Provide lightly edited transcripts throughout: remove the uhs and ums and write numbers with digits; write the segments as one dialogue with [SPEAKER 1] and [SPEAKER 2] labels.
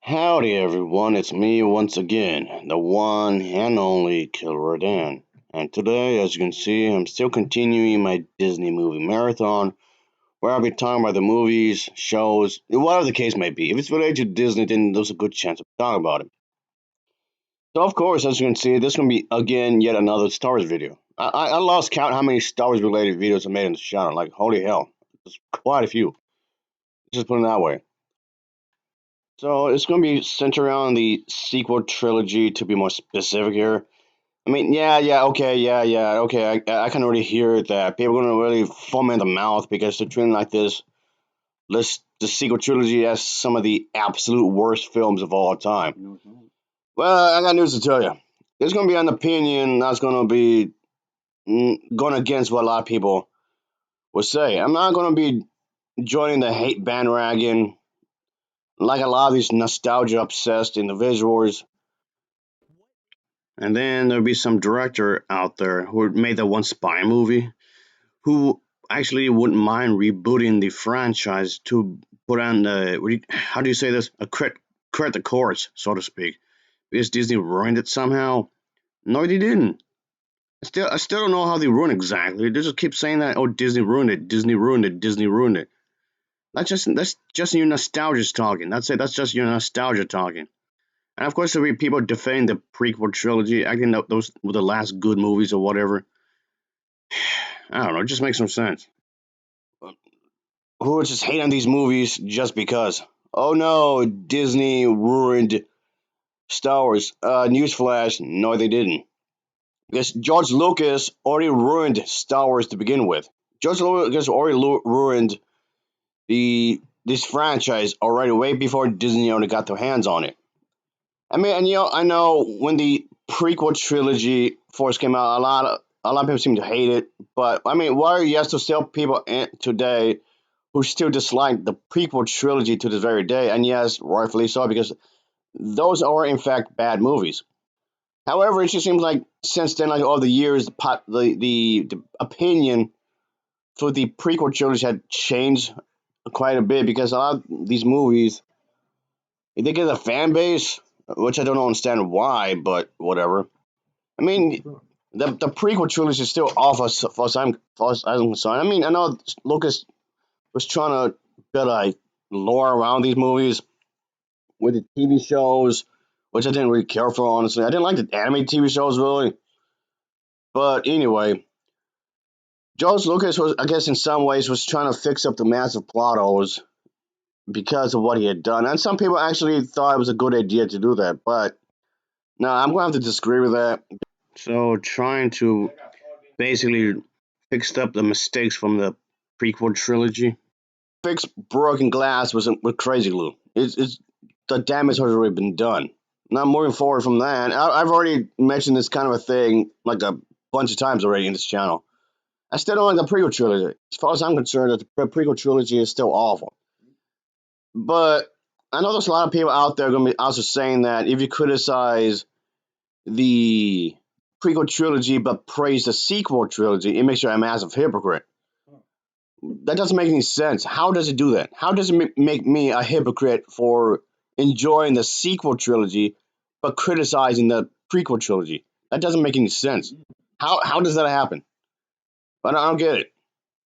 [SPEAKER 1] Howdy everyone, it's me once again, the one and only Killer Dan. And today, as you can see, I'm still continuing my Disney movie marathon, where I'll be talking about the movies, shows, whatever the case may be. If it's related to Disney, then there's a good chance of talking about it. So of course, as you can see, this is going to be, again, yet another Star Wars video. I lost count how many Star Wars related videos I made on the channel, like holy hell, there's quite a few. Just put it that way. So it's going to be centered around the sequel trilogy, to be more specific here. I mean, okay. I can already hear that people are going to really foam in the mouth because they're treating like this list the sequel trilogy as some of the absolute worst films of all time. Well, I got news to tell you. There's going to be an opinion that's going to be going against what a lot of people would say. I'm not going to be joining the hate bandwagon like a lot of these nostalgia obsessed individuals. And then there'll be some director out there who made that one spy movie who actually wouldn't mind rebooting the franchise to put on the how do you say this, a credit the course, so to speak, because Disney ruined it somehow. No, they didn't. I still don't know how they ruined it exactly. They just keep saying that, oh, Disney ruined it, Disney ruined it, Disney ruined it. That's just your nostalgia talking. That's it. That's just your nostalgia talking. And of course, there'll be people defending the prequel trilogy, acting that those were the last good movies or whatever. I don't know. It just makes no sense. Who would just hate on these movies just because? Oh no, Disney ruined Star Wars. Newsflash, no, they didn't. Because George Lucas already ruined Star Wars to begin with. George Lucas already ruined this franchise already way before Disney only got their hands on it. I mean, and I know when the prequel trilogy first came out, a lot of people seem to hate it. But I mean, why are you to still people today who still dislike the prequel trilogy to this very day? And yes, rightfully so, because those are in fact bad movies. However, it just seems like since then, like all the years, the opinion for the prequel trilogy had changed quite a bit because a lot of these movies they get a fan base, which I don't understand why, but whatever. I mean, the prequel trilogy is still off as far as I'm concerned. I mean, I know Lucas was trying to build a lore around these movies with the TV shows, which I didn't really care for, honestly. I didn't like the anime TV shows, really. But anyway, George Lucas was, I guess, in some ways, was trying to fix up the massive plot holes because of what he had done. And some people actually thought it was a good idea to do that. But no, I'm going to have to disagree with that. So, trying to basically fix up the mistakes from the prequel trilogy. Fix broken glass with Crazy Glue. It's the damage has already been done. Now moving forward from that, I've already mentioned this kind of a thing like a bunch of times already in this channel. I still don't like the prequel trilogy. As far as I'm concerned, the prequel trilogy is still awful. But I know there's a lot of people out there going to be also saying that if you criticize the prequel trilogy but praise the sequel trilogy, it makes you a massive hypocrite. That doesn't make any sense. How does it do that? How does it make me a hypocrite for enjoying the sequel trilogy but criticizing the prequel trilogy? That doesn't make any sense. How does that happen? But I don't get it.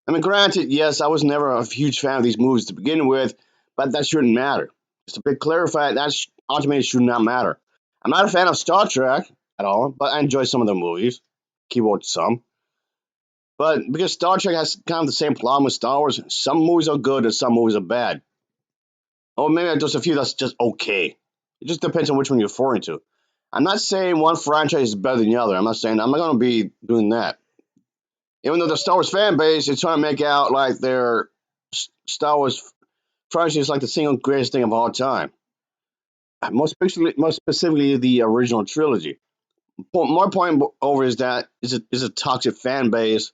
[SPEAKER 1] I mean, granted, yes, I was never a huge fan of these movies to begin with, but that shouldn't matter. Just to be clarified, that ultimately should not matter. I'm not a fan of Star Trek at all, but I enjoy some of the movies. Keyword some. But because Star Trek has kind of the same problem with Star Wars, some movies are good and some movies are bad. Or maybe there's a few that's just okay. It just depends on which one you're referring to. I'm not saying one franchise is better than the other. I'm not saying I'm not going to be doing that. Even though the Star Wars fan base is trying to make out like their Star Wars franchise is like the single greatest thing of all time. Most specifically the original trilogy. More point over is that is a toxic fan base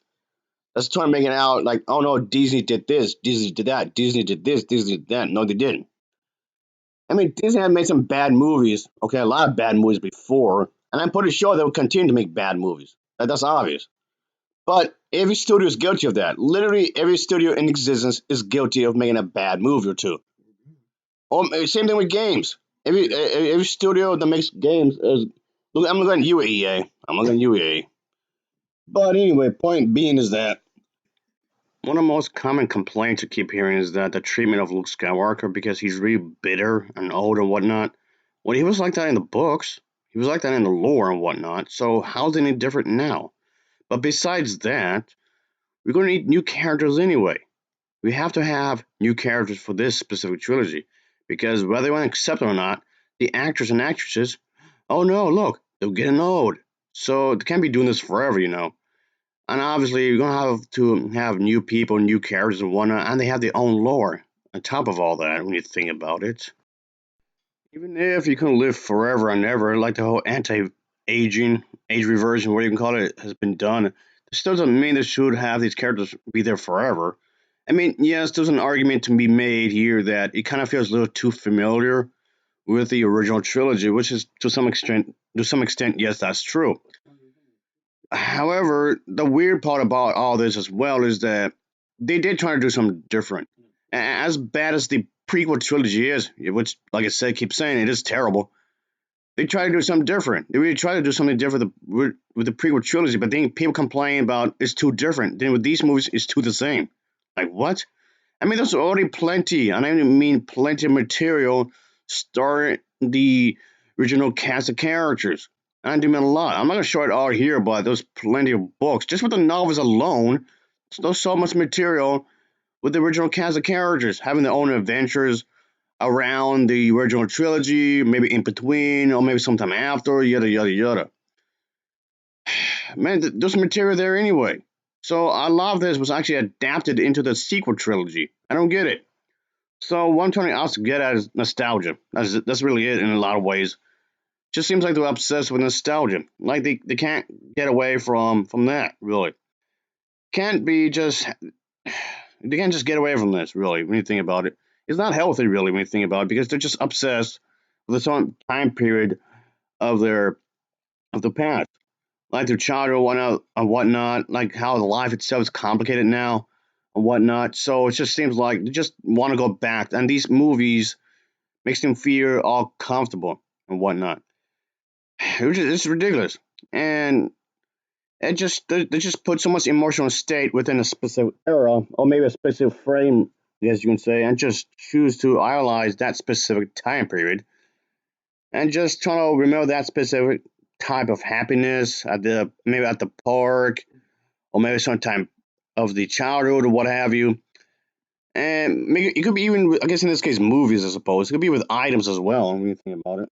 [SPEAKER 1] that's trying to make it out like, oh no, Disney did this, Disney did that, Disney did this, Disney did that. No, they didn't. I mean, Disney had made some bad movies. Okay, a lot of bad movies before, and I'm pretty sure they will continue to make bad movies. That's obvious. But every studio is guilty of that. Literally, every studio in existence is guilty of making a bad movie or two. Or same thing with games. every studio that makes games is. Look, I'm looking at you, EA. I'm looking at you, EA. But anyway, point being is that one of the most common complaints you keep hearing is that the treatment of Luke Skywalker because he's really bitter and old and whatnot. Well, he was like that in the books. He was like that in the lore and whatnot. So how's it any different now? But besides that, we're going to need new characters anyway. We have to have new characters for this specific trilogy because whether you want to accept it or not, the actors and actresses, oh no, look, they're getting old. So they can't be doing this forever, you know. And obviously, you're gonna have to have new people, new characters, and whatnot, and they have their own lore on top of all that. When you think about it, even if you can live forever and ever, like the whole anti-aging, age reversion, whatever you can call it, has been done, it still doesn't mean they should have these characters be there forever. I mean, yes, there's an argument to be made here that it kind of feels a little too familiar with the original trilogy, which is to some extent, yes, that's true. However, the weird part about all this as well is that they did try to do something different. As bad as the prequel trilogy is, which, like I said, keep saying it is terrible, they try to do something different. They really try to do something different with the prequel trilogy, but then people complain about it's too different. Then with these movies, it's too the same. Like, what? I mean, there's already plenty, and I mean plenty of material starring the original cast of characters. And I do mean a lot. I'm not going to show it all here, but there's plenty of books. Just with the novels alone, there's so much material with the original cast of characters having their own adventures around the original trilogy, maybe in between, or maybe sometime after, yada, yada, yada. Man, there's material there anyway. So a lot of this was actually adapted into the sequel trilogy. I don't get it. So what I'm trying to also get at is nostalgia. That's really it in a lot of ways. Just seems like they're obsessed with nostalgia. Like they can't get away from that, really. Can't be just they can't just get away from this, really, when you think about it. It's not healthy really when you think about it, because they're just obsessed with a certain time period of their of the past. Like their childhood and whatnot, like how the life itself is complicated now and whatnot. So it just seems like they just want to go back. And these movies makes them feel all comfortable and whatnot. It's ridiculous, and they just put so much emotional state within a specific era or maybe a specific frame, as you can say, and just choose to idolize that specific time period and just trying to remember that specific type of happiness at the maybe at the park or maybe sometime of the childhood or what have you. And maybe it could be even, I guess in this case, movies, I suppose. It could be with items as well when you think about it.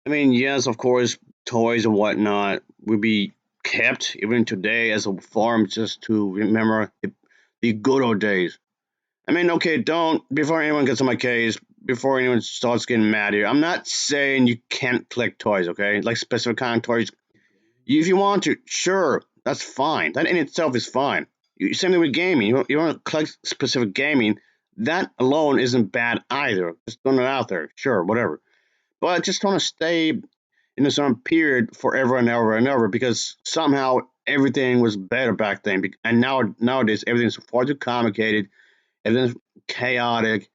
[SPEAKER 1] I mean, yes, of course, toys and whatnot will be kept even today as a form just to remember the good old days. I mean, okay, don't, before anyone gets on my case, before anyone starts getting mad here, I'm not saying you can't collect toys, okay? Like specific kind of toys. If you want to, sure, that's fine. That in itself is fine. Same thing with gaming. You want to collect specific gaming, that alone isn't bad either. Just throwing it out there. Sure, whatever. But just want to stay in a certain period forever and ever and ever because somehow everything was better back then. And nowadays, everything's far too complicated. Everything's chaotic,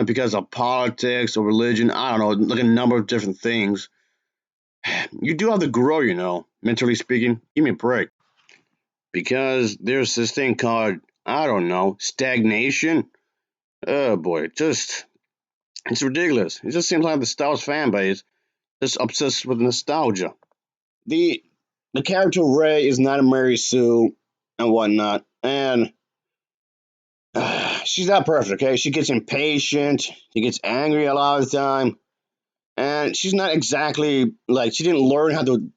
[SPEAKER 1] because of politics or religion. I don't know, like a number of different things. You do have to grow, mentally speaking. Give me a break. Because there's this thing called, I don't know, stagnation. Oh boy, it's ridiculous. It just seems like the Star Wars fan base is obsessed with nostalgia. The the character Ray is not a Mary Sue and whatnot, and she's not perfect. Okay, she gets impatient, she gets angry a lot of the time, and she's not exactly like she didn't learn how to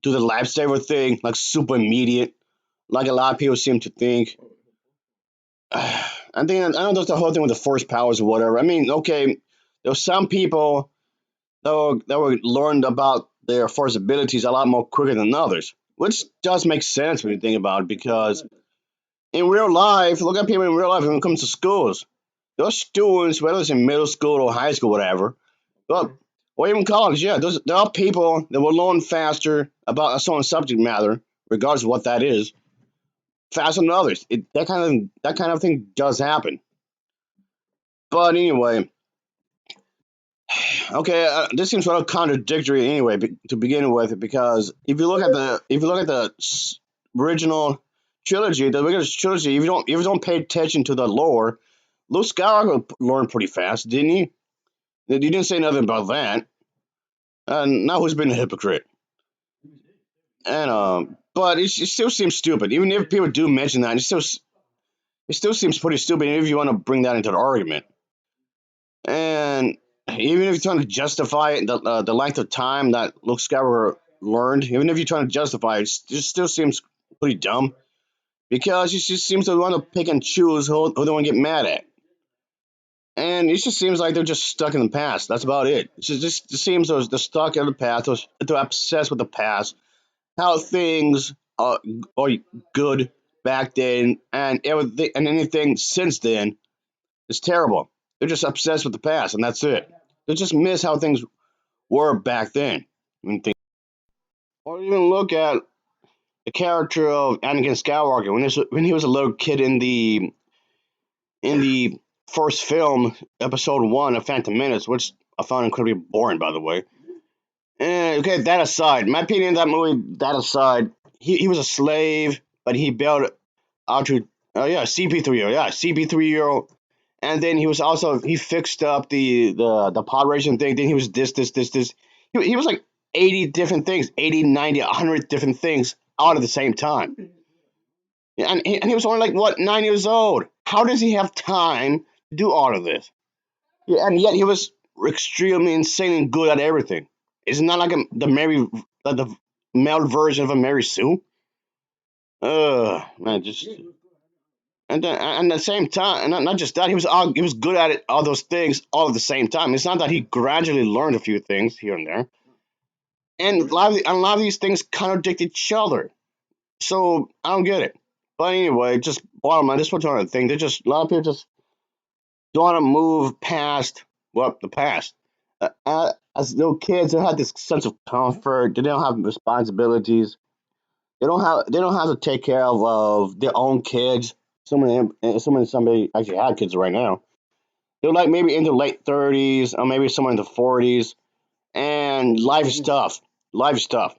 [SPEAKER 1] do the lifesaver thing like super immediate, like a lot of people seem to think. I know there's the whole thing with the force powers or whatever. I mean, okay, there's some people that were learned about their force abilities a lot more quicker than others, which does make sense when you think about it. Because in real life, look at people in real life when it comes to schools. Those students, whether it's in middle school or high school, whatever, well, or even college, yeah, there are people that will learn faster about a certain subject matter, regardless of what that is, faster than others. That kind of thing does happen. But anyway, Okay, this seems sort of contradictory anyway to begin with, because if you look at the original trilogy, the original trilogy, if you don't pay attention to the lore, Luke Skywalker learned pretty fast, didn't he? You didn't say nothing about that. And now who's been a hypocrite? And but it still seems stupid. Even if people do mention that, it still seems pretty stupid. If you want to bring that into the argument, and even if you're trying to justify it, the length of time that Luke Skywalker learned, even if you're trying to justify it, it still seems pretty dumb because he just seems to want to pick and choose who they want to get mad at. And it just seems like they're just stuck in the past. That's about it. It just seems they're stuck in the past. They're obsessed with the past, how things are good back then, and everything and anything since then is terrible. They're just obsessed with the past, and that's it. They just miss how things were back then. Or even look at the character of Anakin Skywalker when he was a little kid in the first film, Episode One of Phantom Menace, which I found incredibly boring, by the way. Okay, that aside, my opinion of that movie, that aside, he was a slave, but he bailed out to, yeah, CP3, yeah, CP3, and then he fixed up the pod racing thing. Then he was this. He was like 80 different things, 80, 90, 100 different things all at the same time. And he was only like, what, 9 years old? How does he have time to do all of this? Yeah, and yet he was extremely insanely good at everything. Isn't that like the male version of a Mary Sue? Man, just and at the same time, and not just that, he was good at it, all those things, all at the same time. It's not that he gradually learned a few things here and there, and a lot of these things contradict each other. So I don't get it. But anyway, just bottom line, this is one thing. They just a lot of people just don't want to move past the past. As little kids, they have this sense of comfort. They don't have responsibilities. They don't have to take care of their own kids. Somebody actually had kids right now. They're like maybe in their late 30s or maybe somewhere in the 40s, and life is tough. Life is tough,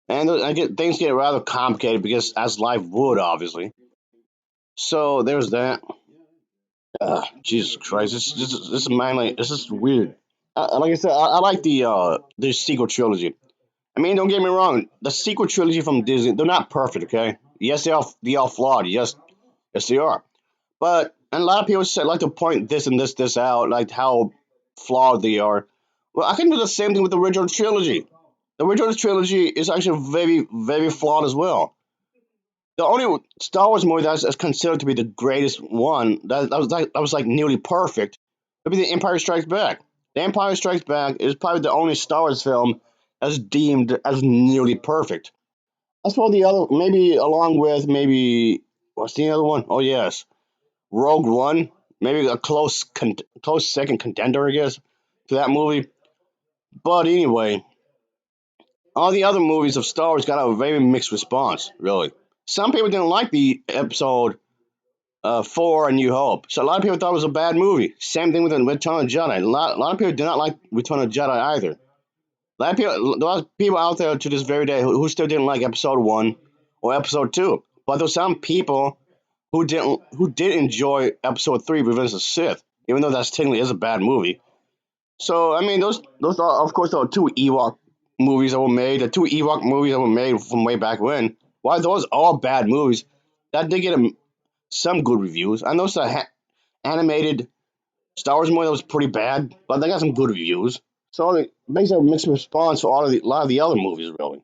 [SPEAKER 1] and things get rather complicated because as life would obviously. So there's that. Jesus Christ, this is mainly this is weird. Like I said, I like the sequel trilogy. I mean, don't get me wrong. The sequel trilogy from Disney, they're not perfect, okay? Yes, they are flawed. Yes, they are. But and a lot of people like to point this and this out, like how flawed they are. Well, I can do the same thing with the original trilogy. The original trilogy is actually very, very flawed as well. The only Star Wars movie that's considered to be the greatest one that was like nearly perfect would be The Empire Strikes Back. The Empire Strikes Back is probably the only Star Wars film that's deemed as nearly perfect. As for the other, maybe along with maybe what's the other one? Oh yes, Rogue One. Maybe a close second contender, I guess, to that movie. But anyway, all the other movies of Star Wars got a very mixed response. Really, some people didn't like the episode 4, A New Hope. So a lot of people thought it was a bad movie. Same thing with Return of the Jedi. A lot of people did not like Return of the Jedi either. A lot of people out there to this very day who still didn't like Episode 1 or Episode 2. But there's some people who did enjoy Episode 3, Revenge of the Sith, even though that's technically is a bad movie. So I mean, those are of course the two Ewok movies that were made. The two Ewok movies that were made from way back when. While those are bad movies, that did get some good reviews. I know it's a animated Star Wars movie that was pretty bad, but they got some good reviews. So it makes a mixed response for a lot of the other movies, really.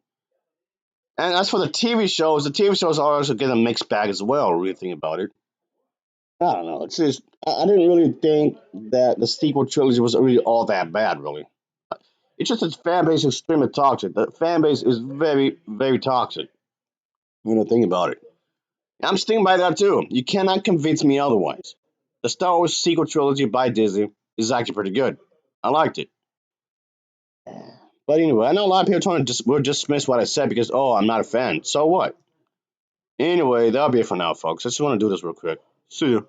[SPEAKER 1] And as for the TV shows are also get a mixed bag as well. Really think about it. I don't know. It's just I didn't really think that the sequel trilogy was really all that bad. Really, it's just its fan base is extremely toxic. The fan base is very, very toxic. Think about it. I'm sticking by that too. You cannot convince me otherwise. The Star Wars sequel trilogy by Disney is actually pretty good. I liked it. But anyway, I know a lot of people trying to will dismiss what I said because I'm not a fan. So what? Anyway, that'll be it for now, folks. I just want to do this real quick. See you.